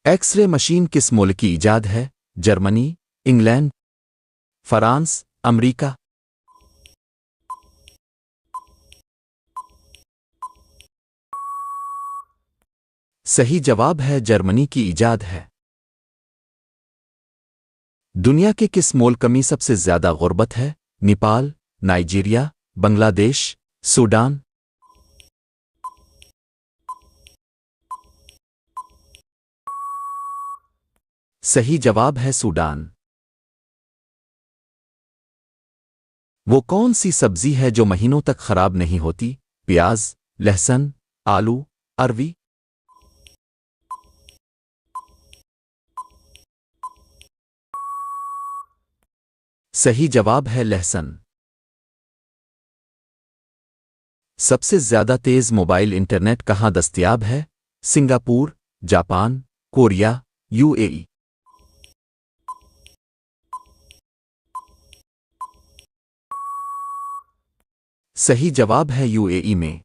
X ray machine किस मुल्क की इजाद है? Germany, England, France, America. सही जवाब है जर्मनी की इजाद है। दुनिया के किस मुल्क में सबसे ज्यादा गुर्बत है? Nepal, Nigeria, Bangladesh, Sudan. सही जवाब है सूडान। वो कौन सी सब्जी है जो महीनों तक खराब नहीं होती? प्याज, लहसुन, आलू, अरवी। सही जवाब है लहसुन। सबसे ज्यादा तेज मोबाइल इंटरनेट कहाँ दस्तयाब है? Singapore, Japan, Korea, UAE. सही जवाब है यूएई में।